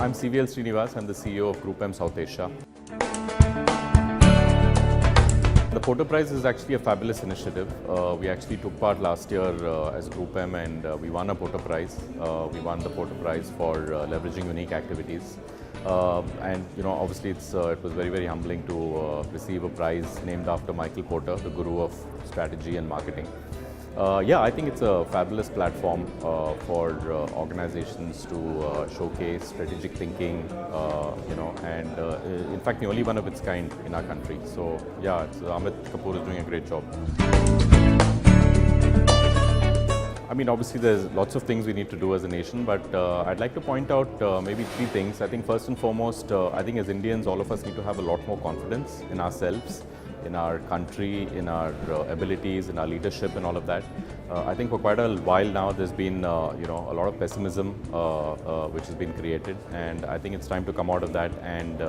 I'm CVL Srinivas. I'm the CEO of Group M South Asia. The Porter Prize is actually a fabulous initiative. We actually took part last year as Group M and we won a Porter Prize. We won the Porter Prize for leveraging unique activities. And obviously it was very, very humbling to receive a prize named after Michael Porter, the guru of strategy and marketing. I think it's a fabulous platform for organizations to showcase strategic thinking, and in fact the only one of its kind in our country. So Amit Kapoor is doing a great job. I mean, obviously there's lots of things we need to do as a nation, but I'd like to point out maybe three things. I think first and foremost, I think as Indians, all of us need to have a lot more confidence in ourselves, in our country, in our abilities, in our leadership and all of that. I think for quite a while now there's been a lot of pessimism which has been created, and I think it's time to come out of that and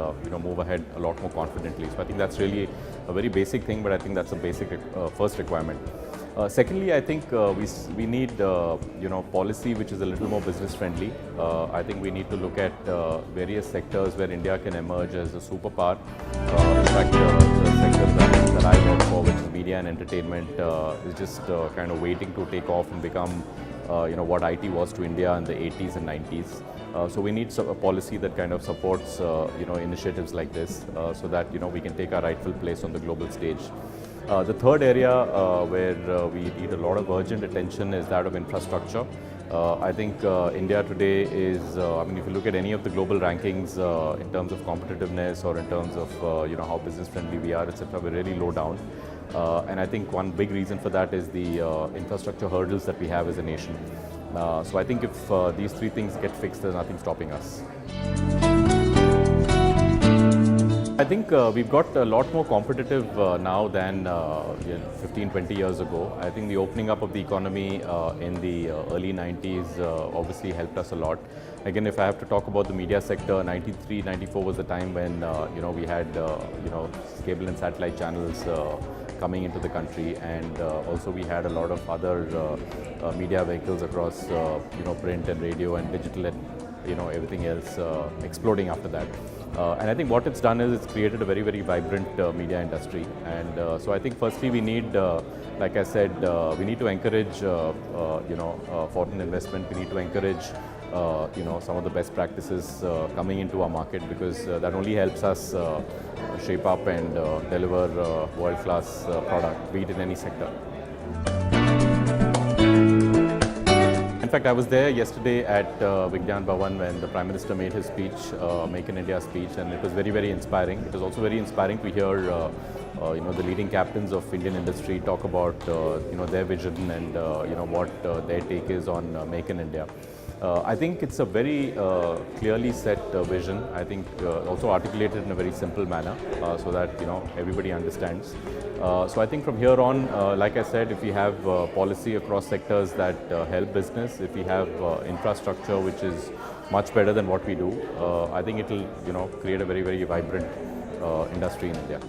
move ahead a lot more confidently. So I think that's really a very basic thing, but I think that's a basic first requirement. Secondly, I think we need policy which is a little more business friendly. I think we need to look at various sectors where India can emerge as a superpower. In fact, the sector that I work for, which is media and entertainment, is just kind of waiting to take off and become what IT was to India in the 80s and 90s. So we need a policy that kind of supports initiatives like this, so that we can take our rightful place on the global stage. The third area where we need a lot of urgent attention is that of infrastructure. I think India today is, if you look at any of the global rankings in terms of competitiveness or in terms of how business friendly we are, etc., we're really low down. And I think one big reason for that is the infrastructure hurdles that we have as a nation. So I think if these three things get fixed, there's nothing stopping us. I think we've got a lot more competitive now than 15-20 years ago. I think the opening up of the economy in the early 90s obviously helped us a lot. Again, if I have to talk about the media sector, 93-94 was the time when we had cable and satellite channels coming into the country, and also we had a lot of other media vehicles across print and radio and digital and everything else exploding after that. And I think what it's done is it's created a very, very vibrant media industry. And so I think firstly we need, like I said, we need to encourage foreign investment. We need to encourage some of the best practices coming into our market, because that only helps us shape up and deliver world-class product, be it in any sector. In fact, I was there yesterday at Vigyan Bhavan when the Prime Minister made his speech, Make in India speech, and it was very, very inspiring. It was also very inspiring to hear the leading captains of Indian industry talk about their vision and what their take is on Make in India. I think it's a very clearly set vision. I think also articulated in a very simple manner, so that everybody understands. So I think from here on, like I said, if we have policy across sectors that help business, if we have infrastructure which is much better than what we do, I think it will create a very, very vibrant industry in India.